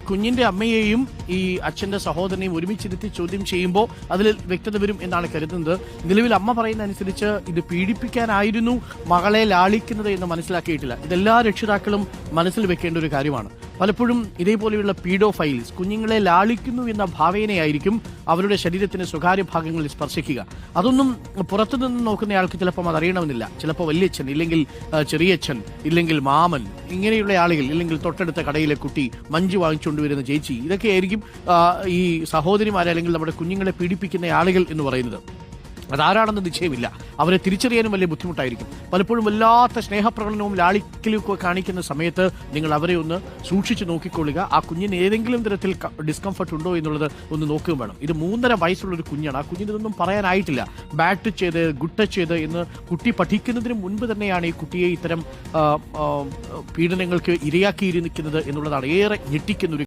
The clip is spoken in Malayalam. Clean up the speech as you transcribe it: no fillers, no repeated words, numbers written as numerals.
കുഞ്ഞിന്റെ അമ്മയെയും ഈ അച്ഛന്റെ സഹോദരനെയും ഒരുമിച്ചിരുത്തി ചോദ്യം ചെയ്യുമ്പോൾ അതിൽ വ്യക്തത വരും എന്നാണ് കരുതുന്നത്. നിലവിൽ അമ്മ പറയുന്ന അനുസരിച്ച് ഇത് പീഡിപ്പിക്കാനായിരുന്നു മകളെ ലാളിക്കുന്നത് എന്ന് മനസ്സിലാക്കിയിട്ടില്ല. ഇതെല്ലാ രക്ഷിതാക്കളും മനസ്സിൽ വെക്കേണ്ട ഒരു കാര്യമാണ്. പലപ്പോഴും ഇതേപോലെയുള്ള പീഡോഫൈൽസ് കുഞ്ഞുങ്ങളെ ലാളിക്കുന്നു എന്ന ഭാവേനയായിരിക്കും അവരുടെ ശരീരത്തിന് സ്വകാര്യ ഭാഗങ്ങളിൽ സ്പർശിക്കുക. അതൊന്നും പുറത്തുനിന്ന് നോക്കുന്നയാൾക്ക് ചിലപ്പോൾ അതറിയണമെന്നില്ല. ചിലപ്പോൾ വല്യച്ഛൻ, ഇല്ലെങ്കിൽ ചെറിയച്ഛൻ, ഇല്ലെങ്കിൽ മാമൻ, ഇങ്ങനെയുള്ള ആളുകൾ, ഇല്ലെങ്കിൽ തൊട്ടടുത്ത കടയിലെ കുട്ടി, മഞ്ച് വാങ്ങിച്ചുകൊണ്ടുവരുന്ന ചേച്ചി, ഇതൊക്കെയായിരിക്കും ഈ സഹോദരിമാരെ അല്ലെങ്കിൽ നമ്മുടെ കുഞ്ഞുങ്ങളെ പീഡിപ്പിക്കുന്ന ആളുകൾ എന്ന് പറയുന്നത്. അതാരാണെന്ന് നിശ്ചയമില്ല. അവരെ തിരിച്ചറിയാനും വലിയ ബുദ്ധിമുട്ടായിരിക്കും. പലപ്പോഴും വല്ലാത്ത സ്നേഹപ്രകടനവും ലാളിക്കലും ഒക്കെ കാണിക്കുന്ന സമയത്ത് നിങ്ങൾ അവരെ ഒന്ന് സൂക്ഷിച്ച് നോക്കിക്കൊള്ളുക. ആ കുഞ്ഞിന് ഏതെങ്കിലും തരത്തിൽ ഡിസ്കംഫർട്ട് ഉണ്ടോ എന്നുള്ളത് ഒന്ന് നോക്കുകയും വേണം. ഇത് 3.5 വയസ്സുള്ളൊരു കുഞ്ഞാണ്. ആ കുഞ്ഞിനൊന്നും പറയാനായിട്ടില്ല. ബാഡ് ടച്ച് ചെയ്ത്, ഗുഡ് ടച്ച് ചെയ്ത് എന്ന് കുട്ടി പഠിക്കുന്നതിന് മുൻപ് തന്നെയാണ് ഈ കുട്ടിയെ ഇത്തരം പീഡനങ്ങൾക്ക് ഇരയാക്കിയിരിക്കുന്നത് എന്നുള്ളതാണ് ഏറെ ഞെട്ടിക്കുന്ന ഒരു